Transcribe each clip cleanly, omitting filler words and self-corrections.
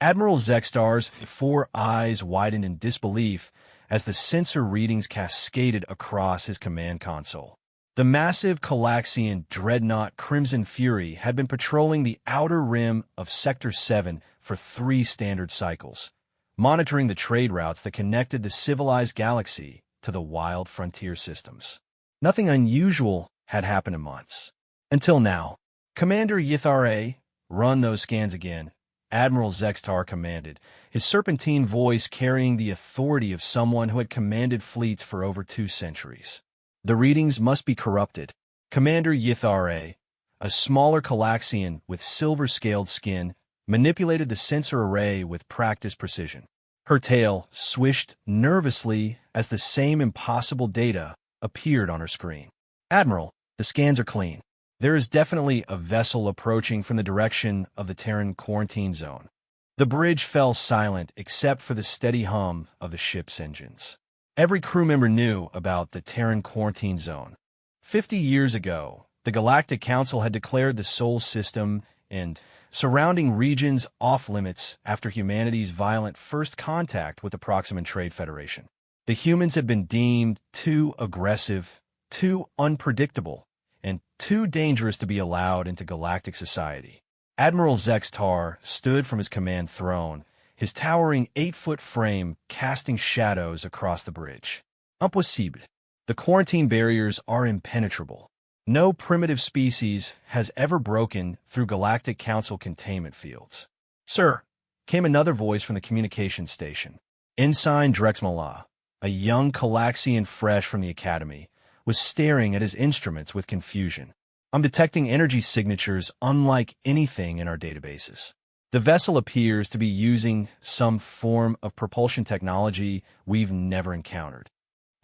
Admiral Zextar's four eyes widened in disbelief as the sensor readings cascaded across his command console. The massive Calaxian dreadnought Crimson Fury had been patrolling the outer rim of Sector 7 for 3 standard cycles, monitoring the trade routes that connected the civilized galaxy to the wild frontier systems. Nothing unusual had happened in months. Until now. Commander Yithare, run those scans again, Admiral Zextar commanded, his serpentine voice carrying the authority of someone who had commanded fleets for over 2 centuries. The readings must be corrupted. Commander Yithare, a smaller Calaxian with silver-scaled skin, manipulated the sensor array with practiced precision. Her tail swished nervously as the same impossible data appeared on her screen. Admiral, the scans are clean. There is definitely a vessel approaching from the direction of the Terran quarantine zone. The bridge fell silent except for the steady hum of the ship's engines. Every crew member knew about the Terran quarantine zone. 50 years ago, the Galactic Council had declared the Sol system and surrounding regions off-limits after humanity's violent first contact with the Proxima Trade Federation. The humans had been deemed too aggressive, too unpredictable, and too dangerous to be allowed into galactic society. Admiral Zextar stood from his command throne, his towering 8-foot frame casting shadows across the bridge. Impossible. The quarantine barriers are impenetrable. No primitive species has ever broken through Galactic Council containment fields. Sir, came another voice from the communications station. Ensign Drexmala, a young Calaxian fresh from the academy, was staring at his instruments with confusion. I'm detecting energy signatures unlike anything in our databases. The vessel appears to be using some form of propulsion technology we've never encountered.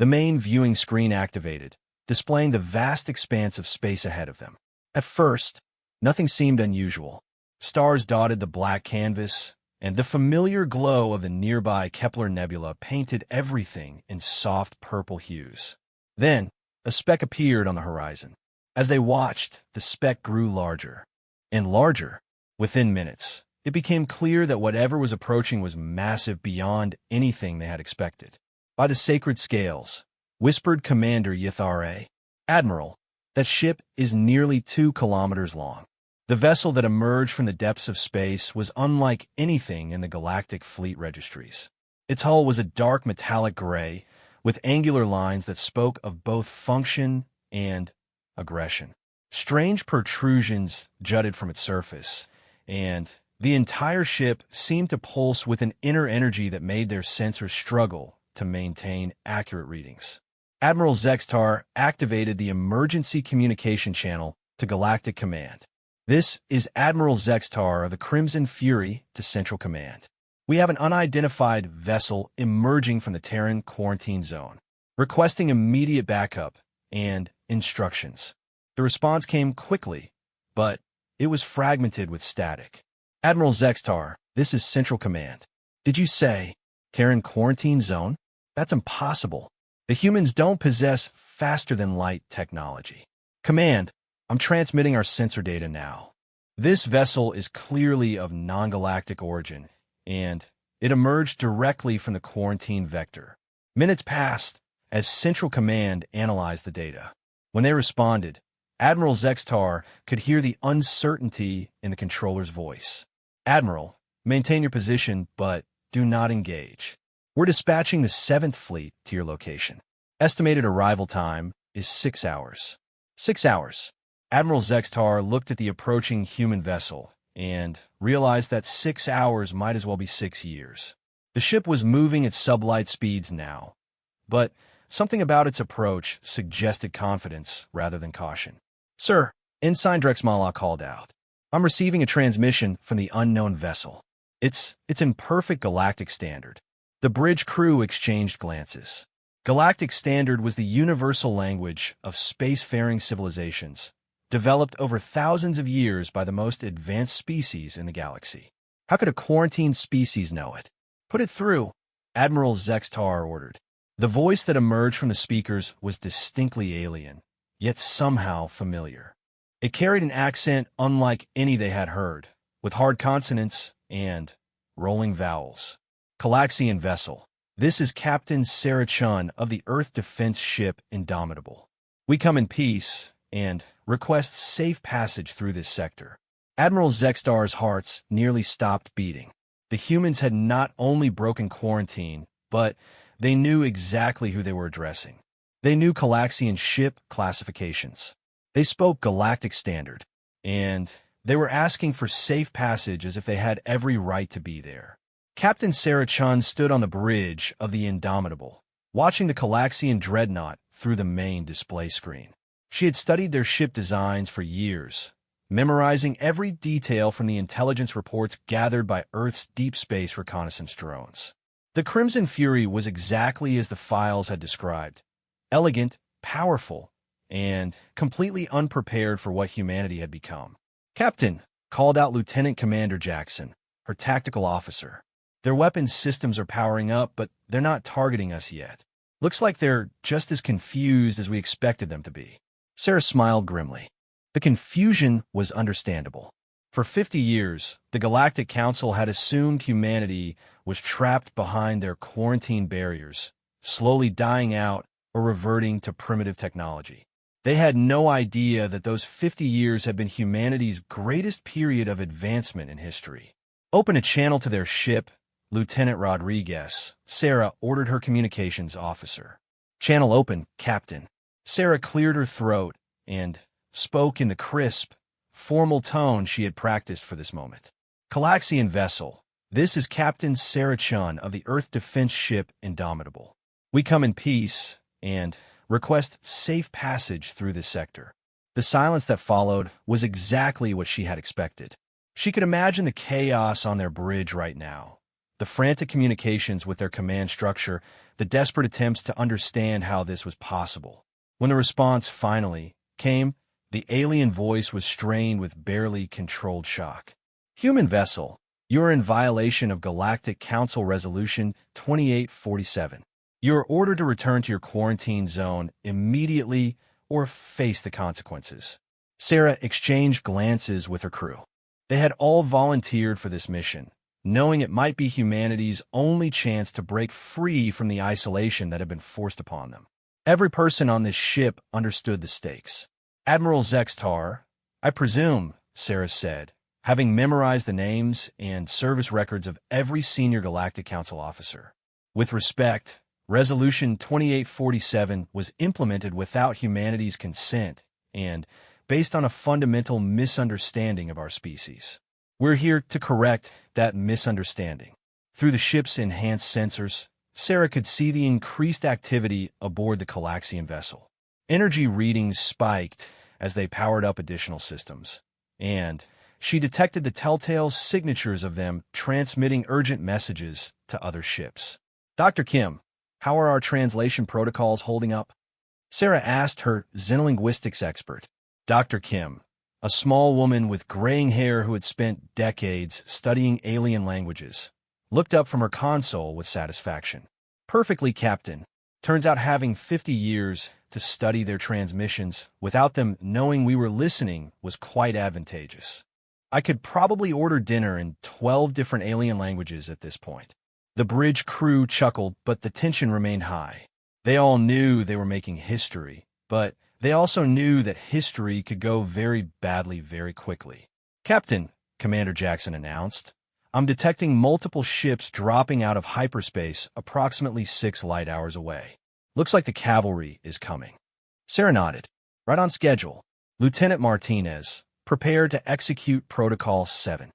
The main viewing screen activated, displaying the vast expanse of space ahead of them. At first, nothing seemed unusual. Stars dotted the black canvas, and the familiar glow of the nearby Kepler Nebula painted everything in soft purple hues. Then, a speck appeared on the horizon. As they watched, the speck grew larger and larger. Within minutes, it became clear that whatever was approaching was massive beyond anything they had expected. By the sacred scales, whispered Commander Yithare, Admiral, that ship is nearly 2 kilometers long. The vessel that emerged from the depths of space was unlike anything in the galactic fleet registries. Its hull was a dark metallic gray, with angular lines that spoke of both function and aggression. Strange protrusions jutted from its surface, and the entire ship seemed to pulse with an inner energy that made their sensors struggle to maintain accurate readings. Admiral Zextar activated the emergency communication channel to Galactic Command. This is Admiral Zextar of the Crimson Fury to Central Command. We have an unidentified vessel emerging from the Terran quarantine zone, requesting immediate backup and instructions. The response came quickly, but it was fragmented with static. Admiral Zextar, this is Central Command. Did you say Terran quarantine zone? That's impossible. The humans don't possess faster-than-light technology. Command, I'm transmitting our sensor data now. This vessel is clearly of non-galactic origin, and it emerged directly from the quarantine vector. Minutes passed as Central Command analyzed the data. When they responded, Admiral Zextar could hear the uncertainty in the controller's voice. Admiral, maintain your position, but do not engage. We're dispatching the 7th Fleet to your location. Estimated arrival time is 6 hours. 6 hours. Admiral Zextar looked at the approaching human vessel and realized that 6 hours might as well be 6 years. The ship was moving at sublight speeds now, but something about its approach suggested confidence rather than caution. Sir, Ensign Drexmala called out. I'm receiving a transmission from the unknown vessel. It's in perfect galactic standard. The bridge crew exchanged glances. Galactic Standard was the universal language of spacefaring civilizations, developed over thousands of years by the most advanced species in the galaxy. How could a quarantined species know it? Put it through, Admiral Zextar ordered. The voice that emerged from the speakers was distinctly alien, yet somehow familiar. It carried an accent unlike any they had heard, with hard consonants and rolling vowels. Calaxian vessel. This is Captain Sarah Chun of the Earth Defense Ship Indomitable. We come in peace and request safe passage through this sector. Admiral Zextar's hearts nearly stopped beating. The humans had not only broken quarantine, but they knew exactly who they were addressing. They knew Calaxian ship classifications. They spoke Galactic Standard, and they were asking for safe passage as if they had every right to be there. Captain Sarah Chun stood on the bridge of the Indomitable, watching the Calaxian dreadnought through the main display screen. She had studied their ship designs for years, memorizing every detail from the intelligence reports gathered by Earth's deep space reconnaissance drones. The Crimson Fury was exactly as the files had described: elegant, powerful, and completely unprepared for what humanity had become. "Captain," called out Lieutenant Commander Jackson, her tactical officer. "Their weapons systems are powering up, but they're not targeting us yet. Looks like they're just as confused as we expected them to be." Sarah smiled grimly. The confusion was understandable. For 50 years, the Galactic Council had assumed humanity was trapped behind their quarantine barriers, slowly dying out or reverting to primitive technology. They had no idea that those 50 years had been humanity's greatest period of advancement in history. "Open a channel to their ship, Lieutenant Rodriguez," Sarah ordered her communications officer. "Channel open, Captain." Sarah cleared her throat and spoke in the crisp, formal tone she had practiced for this moment. "Calaxian vessel. This is Captain Sarah Chun of the Earth Defense Ship Indomitable. We come in peace and request safe passage through this sector." The silence that followed was exactly what she had expected. She could imagine the chaos on their bridge right now, the frantic communications with their command structure, the desperate attempts to understand how this was possible. When the response finally came, the alien voice was strained with barely controlled shock. "Human vessel, you are in violation of Galactic Council Resolution 2847. You are ordered to return to your quarantine zone immediately or face the consequences." Sarah exchanged glances with her crew. They had all volunteered for this mission, knowing it might be humanity's only chance to break free from the isolation that had been forced upon them. Every person on this ship understood the stakes. "Admiral Zextar, I presume," Sarah said, having memorized the names and service records of every senior Galactic Council officer. "With respect, Resolution 2847 was implemented without humanity's consent and based on a fundamental misunderstanding of our species. We're here to correct that misunderstanding." Through the ship's enhanced sensors, Sarah could see the increased activity aboard the Calaxian vessel. Energy readings spiked as they powered up additional systems, and she detected the telltale signatures of them transmitting urgent messages to other ships. "Dr. Kim, how are our translation protocols holding up?" Sarah asked her xenolinguistics expert. Dr. Kim, a small woman with graying hair who had spent decades studying alien languages, looked up from her console with satisfaction. "Perfectly, Captain. Turns out having 50 years to study their transmissions without them knowing we were listening was quite advantageous. I could probably order dinner in 12 different alien languages at this point." The bridge crew chuckled, but the tension remained high. They all knew they were making history, but they also knew that history could go very badly very quickly. "Captain," Commander Jackson announced, "I'm detecting multiple ships dropping out of hyperspace approximately 6 light hours away. Looks like the cavalry is coming." Sarah nodded. "Right on schedule. Lieutenant Martinez, prepare to execute Protocol 7.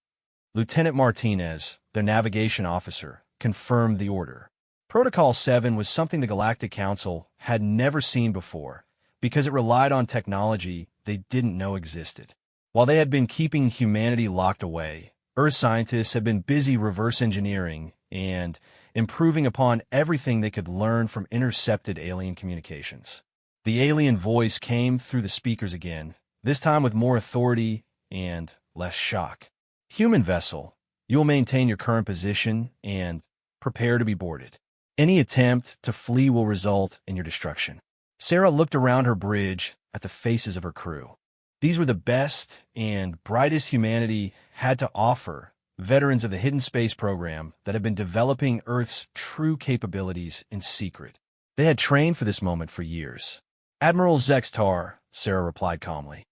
Lieutenant Martinez, their navigation officer, confirmed the order. Protocol 7 was something the Galactic Council had never seen before because it relied on technology they didn't know existed. While they had been keeping humanity locked away, Earth scientists had been busy reverse engineering and improving upon everything they could learn from intercepted alien communications. The alien voice came through the speakers again, this time with more authority and less shock. "Human vessel, you will maintain your current position and prepare to be boarded. Any attempt to flee will result in your destruction." Sarah looked around her bridge at the faces of her crew. These were the best and brightest humanity had to offer, veterans of the hidden space program that had been developing Earth's true capabilities in secret. They had trained for this moment for years. Admiral Zextar, Sarah replied calmly.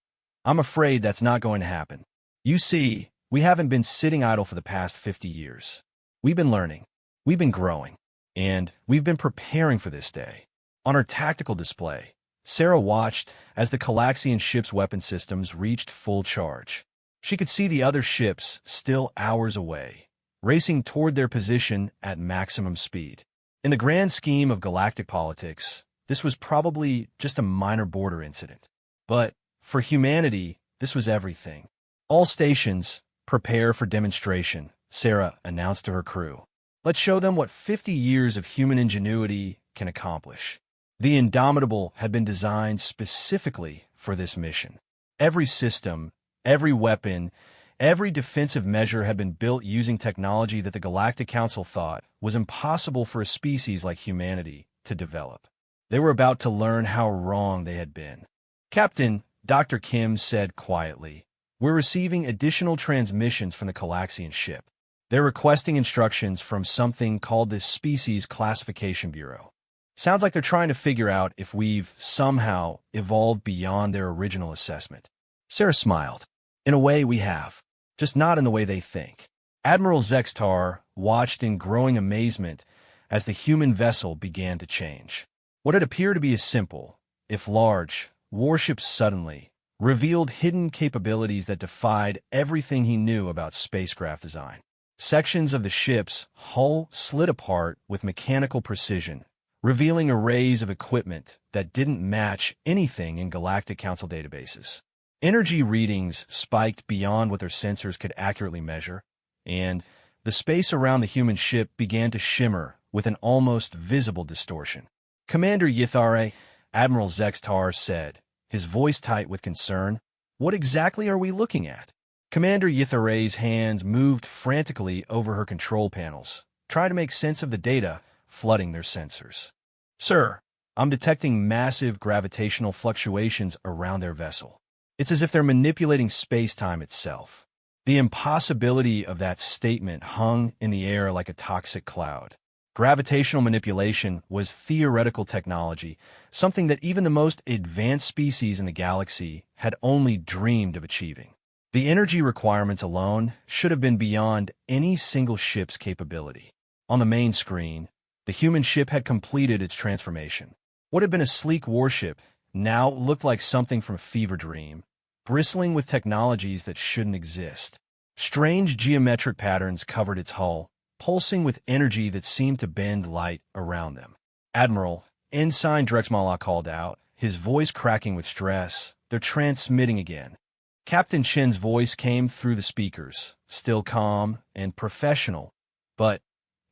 I'm afraid that's not going to happen. You see, we haven't been sitting idle for the past 50 years. We've been learning. We've been growing. And we've been preparing for this day. On her tactical display, Sarah watched as the Galaxian ship's weapon systems reached full charge. She could see the other ships still hours away, racing toward their position at maximum speed. In the grand scheme of galactic politics, this was probably just a minor border incident. But for humanity, this was everything. All stations, prepare for demonstration, Sarah announced to her crew. Let's show them what 50 years of human ingenuity can accomplish. The Indomitable had been designed specifically for this mission. Every system, every weapon, every defensive measure had been built using technology that the Galactic Council thought was impossible for a species like humanity to develop. They were about to learn how wrong they had been. Captain, Dr. Kim said quietly, we're receiving additional transmissions from the Galaxian ship. They're requesting instructions from something called the Species Classification Bureau. Sounds like they're trying to figure out if we've somehow evolved beyond their original assessment. Sarah smiled. In a way, we have. Just not in the way they think. Admiral Zextar watched in growing amazement as the human vessel began to change. What had appeared to be a simple, if large, warship suddenly revealed hidden capabilities that defied everything he knew about spacecraft design. Sections of the ship's hull slid apart with mechanical precision, revealing arrays of equipment that didn't match anything in Galactic Council databases. Energy readings spiked beyond what their sensors could accurately measure, and the space around the human ship began to shimmer with an almost visible distortion. Commander Yithare, Admiral Zextar said, his voice tight with concern, what exactly are we looking at? Commander Yithare's hands moved frantically over her control panels, trying to make sense of the data flooding their sensors. Sir, I'm detecting massive gravitational fluctuations around their vessel. It's as if they're manipulating space-time itself. The impossibility of that statement hung in the air like a toxic cloud. Gravitational manipulation was theoretical technology, something that even the most advanced species in the galaxy had only dreamed of achieving. The energy requirements alone should have been beyond any single ship's capability. On the main screen, the human ship had completed its transformation. What had been a sleek warship now looked like something from a fever dream, bristling with technologies that shouldn't exist. Strange geometric patterns covered its hull, pulsing with energy that seemed to bend light around them. Admiral, Ensign Drexmala called out, his voice cracking with stress. They're transmitting again. Captain Chen's voice came through the speakers, still calm and professional, but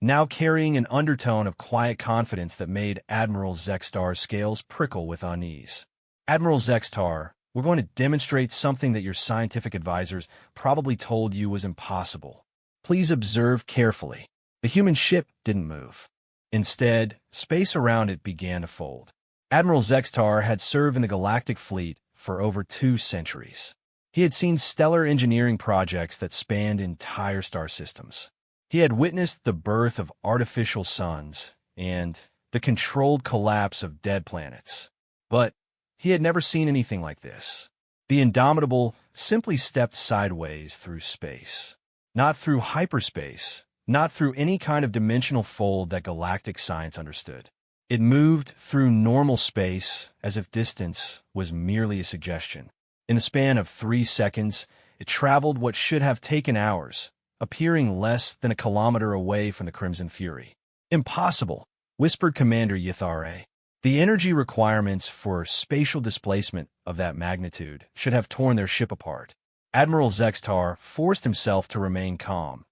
now carrying an undertone of quiet confidence that made Admiral Zextar's scales prickle with unease. Admiral Zextar, we're going to demonstrate something that your scientific advisors probably told you was impossible. Please observe carefully. The human ship didn't move. Instead, space around it began to fold. Admiral Zextar had served in the Galactic Fleet for over 2 centuries. He had seen stellar engineering projects that spanned entire star systems. He had witnessed the birth of artificial suns and the controlled collapse of dead planets. But he had never seen anything like this. The Indomitable simply stepped sideways through space. Not through hyperspace, not through any kind of dimensional fold that galactic science understood. It moved through normal space as if distance was merely a suggestion. In the span of 3 seconds, it traveled what should have taken hours, appearing less than a kilometer away from the Crimson Fury. Impossible, whispered Commander Yithare. The energy requirements for spatial displacement of that magnitude should have torn their ship apart. Admiral Zextar forced himself to remain calm,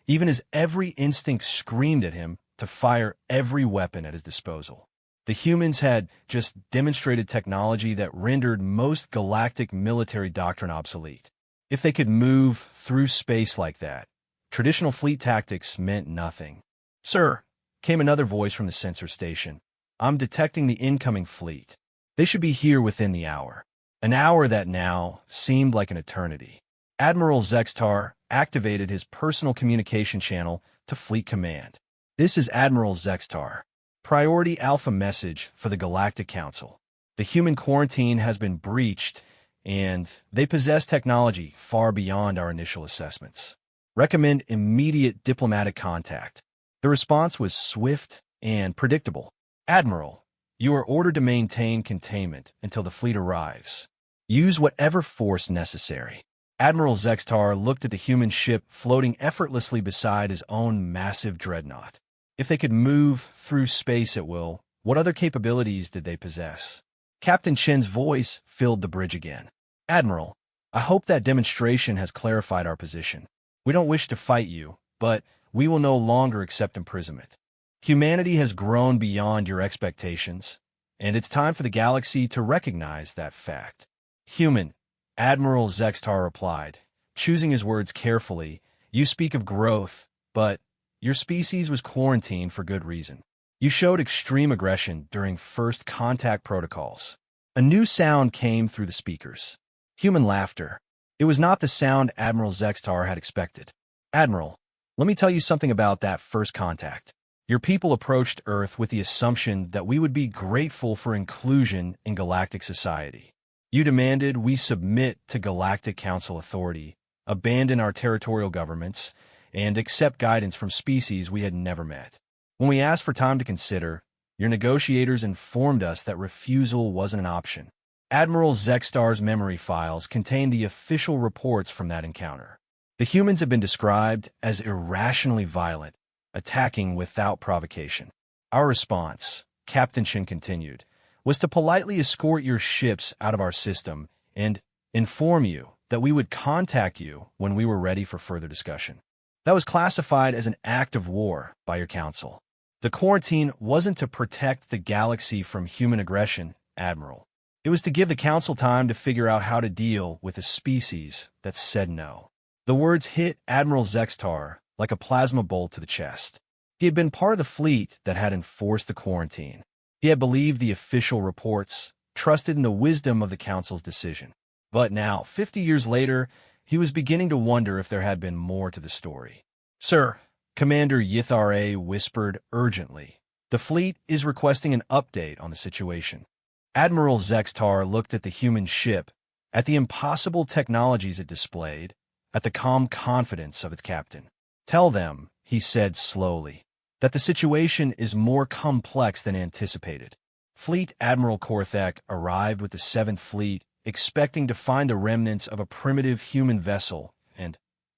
even as every instinct screamed at him to fire every weapon at his disposal. The humans had just demonstrated technology that rendered most galactic military doctrine obsolete. If they could move through space like that, traditional fleet tactics meant nothing. Sir, came another voice from the sensor station. I'm detecting the incoming fleet. They should be here within the hour. An hour that now seemed like an eternity. Admiral Zextar, activated his personal communication channel to Fleet Command. "This is Admiral Zextar. Priority Alpha message for the Galactic Council. The human quarantine has been breached, and they possess technology far beyond our initial assessments. Recommend immediate diplomatic contact." The response was swift and predictable. "Admiral, you are ordered to maintain containment until the fleet arrives. Use whatever force necessary." Admiral Zextar looked at the human ship floating effortlessly beside his own massive dreadnought. If they could move through space at will, what other capabilities did they possess? Captain Chen's voice filled the bridge again. "Admiral, I hope that demonstration has clarified our position. We don't wish to fight you, but we will no longer accept imprisonment. Humanity has grown beyond your expectations, and it's time for the galaxy to recognize that fact." "Human," Admiral Zextar replied, choosing his words carefully. "You speak of growth, but your species was quarantined for good reason. You showed extreme aggression during first contact protocols." A new sound came through the speakers. Human laughter. It was not the sound Admiral Zextar had expected. "Admiral, let me tell you something about that first contact. Your people approached Earth with the assumption that we would be grateful for inclusion in galactic society. You demanded we submit to Galactic Council authority, abandon our territorial governments, and accept guidance from species we had never met. When we asked for time to consider, your negotiators informed us that refusal wasn't an option." Admiral Zextar's memory files contained the official reports from that encounter. The humans have been described as irrationally violent, attacking without provocation. "Our response," Captain Chen continued, "was to politely escort your ships out of our system and inform you that we would contact you when we were ready for further discussion. That was classified as an act of war by your council. The quarantine wasn't to protect the galaxy from human aggression, Admiral. It was to give the council time to figure out how to deal with a species that said no." The words hit Admiral Zextar like a plasma bolt to the chest. He had been part of the fleet that had enforced the quarantine. He had believed the official reports, trusted in the wisdom of the council's decision. But now, 50 years later, he was beginning to wonder if there had been more to the story. "Sir," Commander Yithare whispered urgently, "the fleet is requesting an update on the situation." Admiral Zextar looked at the human ship, at the impossible technologies it displayed, at the calm confidence of its captain. "Tell them," he said slowly, "that the situation is more complex than anticipated." Fleet Admiral Korthek arrived with the 7th Fleet, expecting to find the remnants of a primitive human vessel and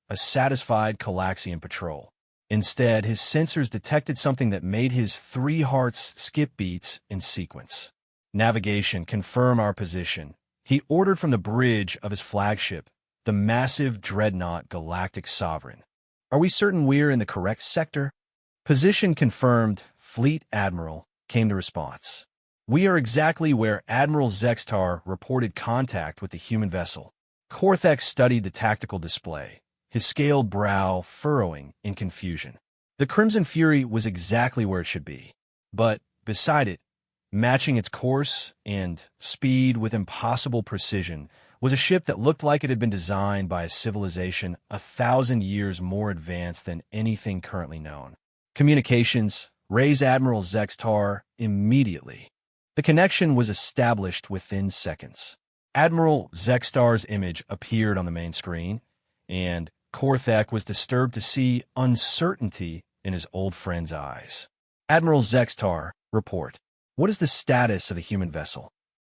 a satisfied Calaxian patrol. Instead, his sensors detected something that made his 3 hearts skip beats in sequence. "Navigation, confirm our position," he ordered from the bridge of his flagship, the massive dreadnought Galactic Sovereign. "Are we certain we're in the correct sector?" "Position confirmed, Fleet Admiral," came the response. "We are exactly where Admiral Zextar reported contact with the human vessel." Korthek studied the tactical display, his scaled brow furrowing in confusion. The Crimson Fury was exactly where it should be. But beside it, matching its course and speed with impossible precision, was a ship that looked like it had been designed by a civilization 1,000 years more advanced than anything currently known. "Communications, raise Admiral Zextar immediately." The connection was established within seconds. Admiral Zextar's image appeared on the main screen, and Korthek was disturbed to see uncertainty in his old friend's eyes. "Admiral Zextar, report. What is the status of the human vessel?"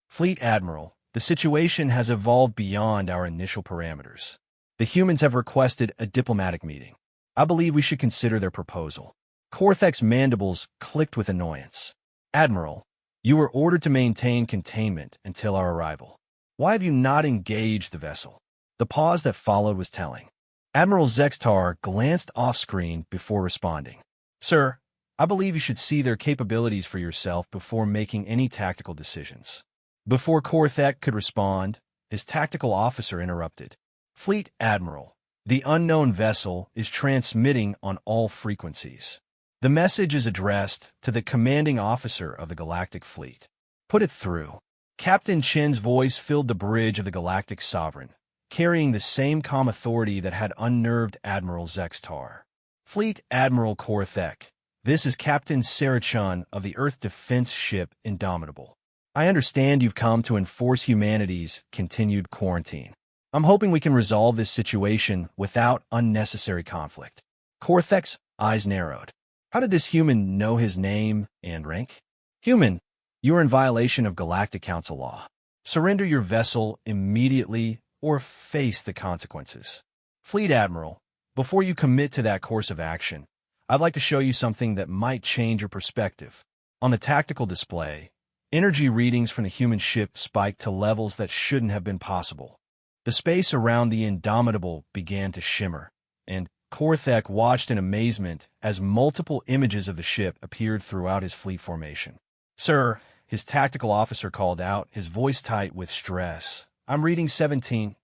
"Fleet Admiral, the situation has evolved beyond our initial parameters. The humans have requested a diplomatic meeting. I believe we should consider their proposal." Korthek's mandibles clicked with annoyance. "Admiral, you were ordered to maintain containment until our arrival. Why have you not engaged the vessel?" The pause that followed was telling. Admiral Zextar glanced off-screen before responding. "Sir, I believe you should see their capabilities for yourself before making any tactical decisions." Before Korthek could respond, his tactical officer interrupted. "Fleet Admiral, the unknown vessel is transmitting on all frequencies. The message is addressed to the commanding officer of the Galactic Fleet. Put it through." Captain Chen's voice filled the bridge of the Galactic Sovereign, carrying the same calm authority that had unnerved Admiral Zextar. Fleet Admiral Korthek, this is Captain Sarachun of the Earth defense ship Indomitable. I understand you've come to enforce humanity's continued quarantine. I'm hoping we can resolve this situation without unnecessary conflict. Korthek's eyes narrowed. How did this human know his name and rank? Human, you are in violation of Galactic Council law. Surrender your vessel immediately or face the consequences. Fleet Admiral, before you commit to that course of action, I'd like to show you something that might change your perspective. On the tactical display, energy readings from the human ship spiked to levels that shouldn't have been possible. The space around the Indomitable began to shimmer, and Korthek watched in amazement as multiple images of the ship appeared throughout his fleet formation. Sir, his tactical officer called out, his voice tight with stress. I'm reading 17.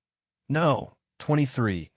No, 23.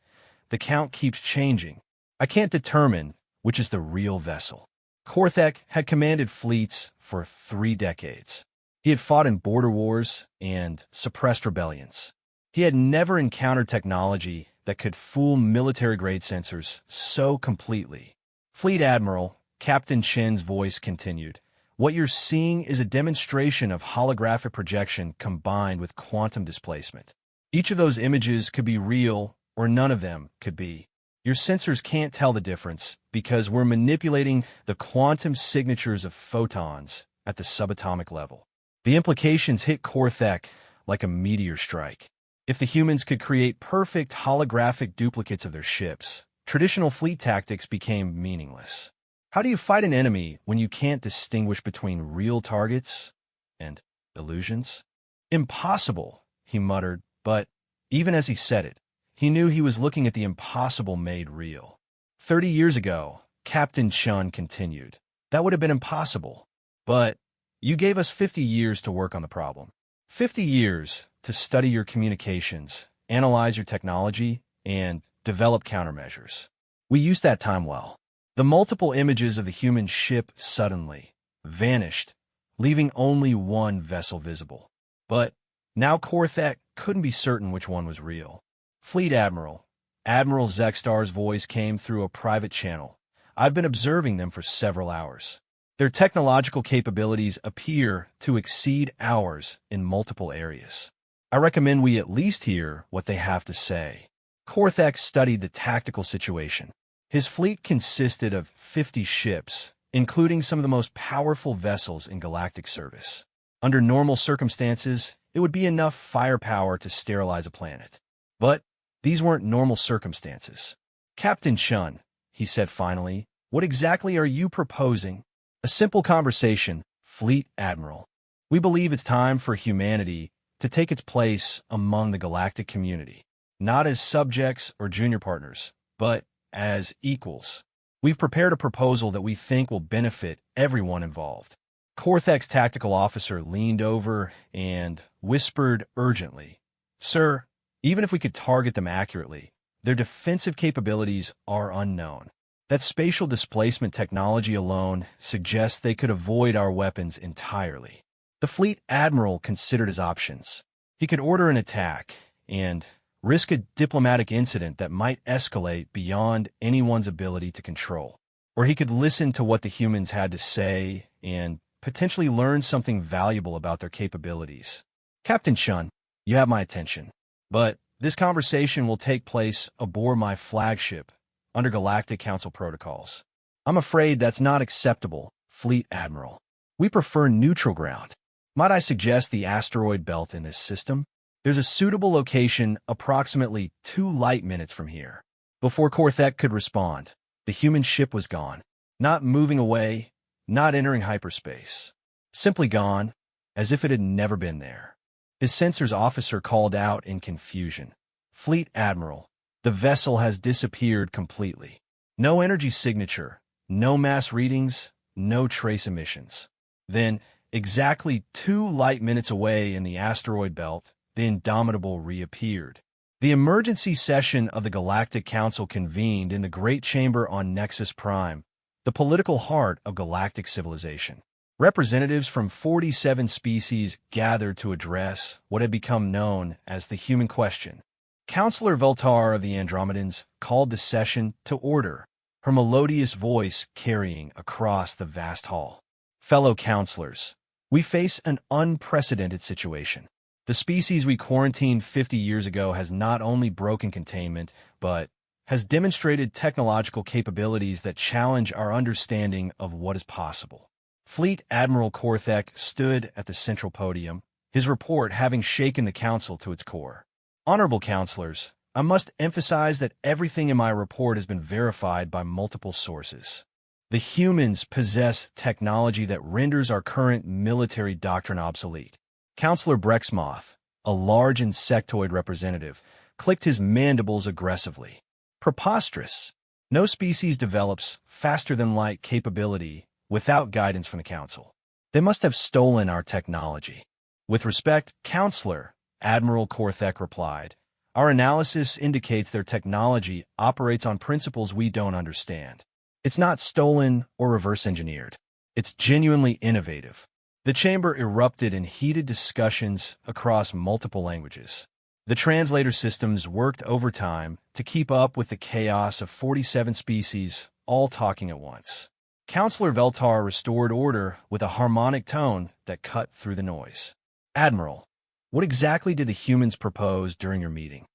The count keeps changing. I can't determine which is the real vessel. Korthek had commanded fleets for 3 decades. He had fought in border wars and suppressed rebellions. He had never encountered technology that could fool military-grade sensors so completely. Fleet Admiral, Captain Chen's voice continued, what you're seeing is a demonstration of holographic projection combined with quantum displacement. Each of those images could be real, or none of them could be. Your sensors can't tell the difference because we're manipulating the quantum signatures of photons at the subatomic level. The implications hit Korthek like a meteor strike. If the humans could create perfect holographic duplicates of their ships, traditional fleet tactics became meaningless. How do you fight an enemy when you can't distinguish between real targets and illusions? Impossible, he muttered, but even as he said it, he knew he was looking at the impossible made real. 30 years ago, Captain Chun continued, that would have been impossible. But you gave us 50 years to work on the problem. 50 years to study your communications, analyze your technology, and develop countermeasures. We used that time well. The multiple images of the human ship suddenly vanished, leaving only one vessel visible. But now Korthek couldn't be certain which one was real. Fleet Admiral, Admiral Zextar's voice came through a private channel. I've been observing them for several hours. Their technological capabilities appear to exceed ours in multiple areas. I recommend we at least hear what they have to say. Korthek studied the tactical situation. His fleet consisted of 50 ships, including some of the most powerful vessels in galactic service. Under normal circumstances, it would be enough firepower to sterilize a planet. But these weren't normal circumstances. Captain Chun, he said finally, what exactly are you proposing? A simple conversation, Fleet Admiral. We believe it's time for humanity to take its place among the galactic community, not as subjects or junior partners, but as equals. We've prepared a proposal that we think will benefit everyone involved. Korthek's tactical officer leaned over and whispered urgently, Sir, even if we could target them accurately, their defensive capabilities are unknown. That spatial displacement technology alone suggests they could avoid our weapons entirely. The Fleet Admiral considered his options. He could order an attack and risk a diplomatic incident that might escalate beyond anyone's ability to control. Or he could listen to what the humans had to say and potentially learn something valuable about their capabilities. Captain Chun, you have my attention. But this conversation will take place aboard my flagship under Galactic Council protocols. I'm afraid that's not acceptable, Fleet Admiral. We prefer neutral ground. Might I suggest the asteroid belt in this system? There's a suitable location approximately 2 light minutes from here. Before Korthek could respond, the human ship was gone. Not moving away, not entering hyperspace. Simply gone, as if it had never been there. His sensors officer called out in confusion. Fleet Admiral, the vessel has disappeared completely. No energy signature, no mass readings, no trace emissions. Then, exactly 2 light minutes away in the asteroid belt, the Indomitable reappeared. The emergency session of the Galactic Council convened in the Great Chamber on Nexus Prime, the political heart of galactic civilization. Representatives from 47 species gathered to address what had become known as the human question. Counselor Veltar of the Andromedans called the session to order, her melodious voice carrying across the vast hall. Fellow counselors, we face an unprecedented situation. The species we quarantined 50 years ago has not only broken containment, but has demonstrated technological capabilities that challenge our understanding of what is possible. Fleet Admiral Korthek stood at the central podium, his report having shaken the council to its core. Honorable counselors, I must emphasize that everything in my report has been verified by multiple sources. The humans possess technology that renders our current military doctrine obsolete. Counselor Brexmoth, a large insectoid representative, clicked his mandibles aggressively. Preposterous. No species develops faster-than-light capability without guidance from the Council. They must have stolen our technology. With respect, Counselor, Admiral Korthek replied, our analysis indicates their technology operates on principles we don't understand. It's not stolen or reverse-engineered. It's genuinely innovative. The chamber erupted in heated discussions across multiple languages. The translator systems worked overtime to keep up with the chaos of 47 species, all talking at once. Counselor Veltar restored order with a harmonic tone that cut through the noise. Admiral, what exactly did the humans propose during your meeting?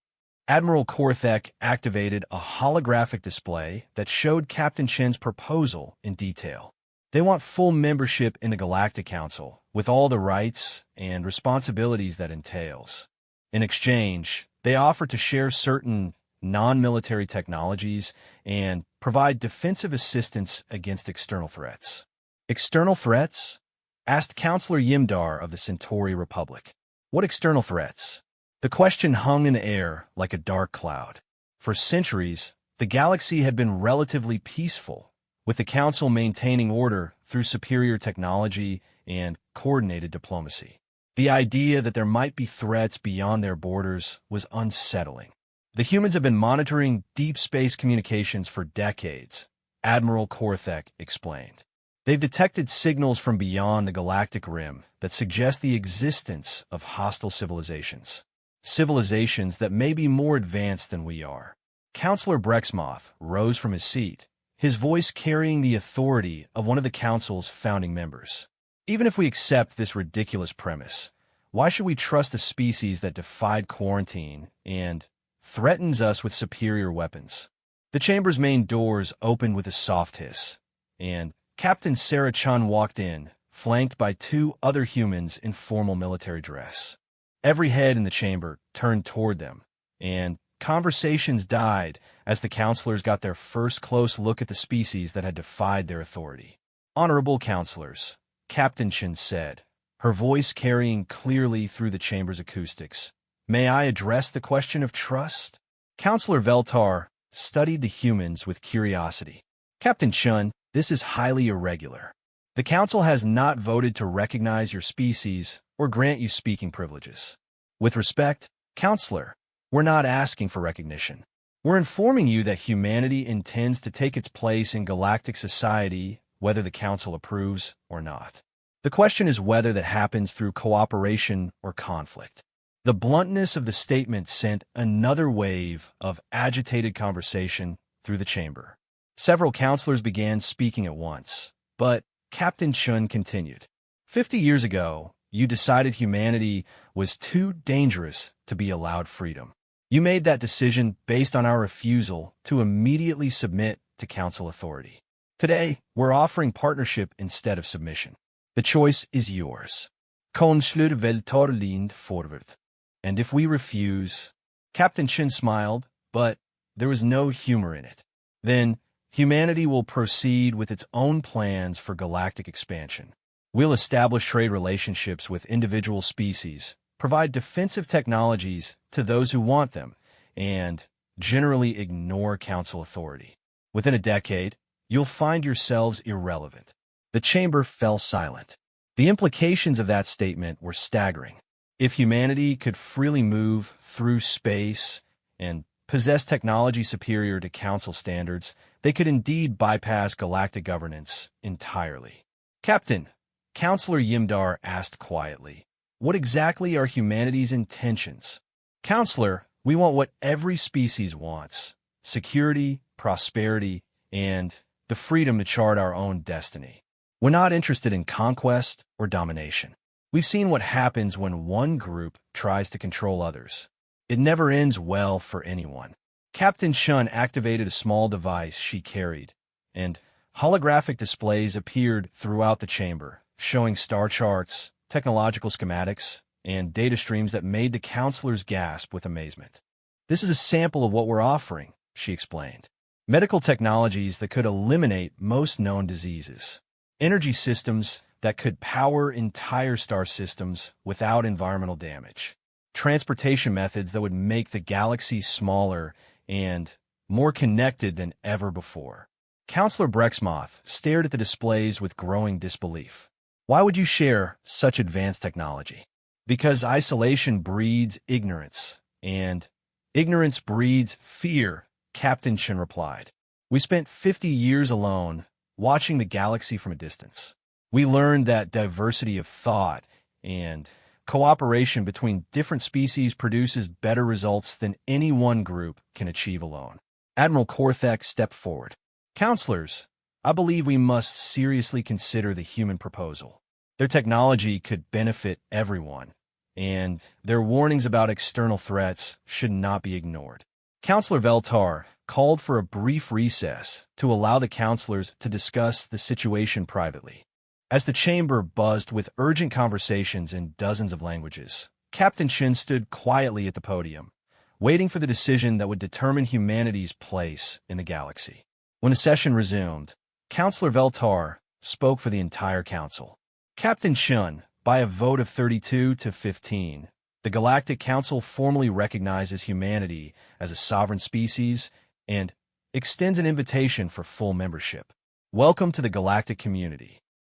Admiral Korthek activated a holographic display that showed Captain Chen's proposal in detail. They want full membership in the Galactic Council, with all the rights and responsibilities that entails. In exchange, they offer to share certain non-military technologies and provide defensive assistance against external threats. External threats? Asked Counselor Yimdar of the Centauri Republic. What external threats? The question hung in the air like a dark cloud. For centuries, the galaxy had been relatively peaceful, with the Council maintaining order through superior technology and coordinated diplomacy. The idea that there might be threats beyond their borders was unsettling. The humans have been monitoring deep space communications for decades, Admiral Korthek explained. They've detected signals from beyond the galactic rim that suggest the existence of hostile civilizations. Civilizations that may be more advanced than we are. Counselor Brexmoth rose from his seat, his voice carrying the authority of one of the Council's founding members. Even if we accept this ridiculous premise, why should we trust a species that defied quarantine and threatens us with superior weapons? The chamber's main doors opened with a soft hiss, and Captain Sarah Chun walked in, flanked by two other humans in formal military dress. Every head in the chamber turned toward them, and conversations died as the counselors got their first close look at the species that had defied their authority. Honorable counselors, Captain Chin said, her voice carrying clearly through the chamber's acoustics. May I address the question of trust? Counselor Veltar studied the humans with curiosity. Captain Chun, this is highly irregular. The Council has not voted to recognize your species or grant you speaking privileges. With respect, Counselor, we're not asking for recognition. We're informing you that humanity intends to take its place in galactic society, whether the Council approves or not. The question is whether that happens through cooperation or conflict. The bluntness of the statement sent another wave of agitated conversation through the chamber. Several counselors began speaking at once, but Captain Chun continued. 50 years ago, you decided humanity was too dangerous to be allowed freedom. You made that decision based on our refusal to immediately submit to Council authority. Today, we're offering partnership instead of submission. The choice is yours. Counselor Veltar leaned forward. And if we refuse, Captain Chin smiled, but there was no humor in it. Then, humanity will proceed with its own plans for galactic expansion. We'll establish trade relationships with individual species, provide defensive technologies to those who want them, and generally ignore Council authority. Within a decade, you'll find yourselves irrelevant. The chamber fell silent. The implications of that statement were staggering. If humanity could freely move through space and possess technology superior to Council standards, they could indeed bypass galactic governance entirely. Captain, Counselor Yimdar asked quietly, what exactly are humanity's intentions? Counselor, We want what every species wants: security, prosperity, and the freedom to chart our own destiny. We're not interested in conquest or domination. We've seen what happens when one group tries to control others. It never ends well for anyone. Captain Shun activated a small device she carried, and holographic displays appeared throughout the chamber, showing star charts, technological schematics, and data streams that made the counselors gasp with amazement. "This is a sample of what we're offering," she explained. "Medical technologies that could eliminate most known diseases. Energy systems that could power entire star systems without environmental damage. Transportation methods that would make the galaxy smaller and more connected than ever before." Counselor Brexmoth stared at the displays with growing disbelief. "Why would you share such advanced technology?" "Because isolation breeds ignorance, and ignorance breeds fear," Captain Shin replied. "We spent 50 years alone, watching the galaxy from a distance. We learned that diversity of thought and cooperation between different species produces better results than any one group can achieve alone." Admiral Korthek stepped forward. "Counselors, I believe we must seriously consider the human proposal. Their technology could benefit everyone, and their warnings about external threats should not be ignored." Counselor Veltar called for a brief recess to allow the counselors to discuss the situation privately. As the chamber buzzed with urgent conversations in dozens of languages, Captain Shin stood quietly at the podium, waiting for the decision that would determine humanity's place in the galaxy. When the session resumed, Counselor Veltar spoke for the entire council. "Captain Shun, by a vote of 32 to 15, the Galactic Council formally recognizes humanity as a sovereign species and extends an invitation for full membership. Welcome to the galactic community.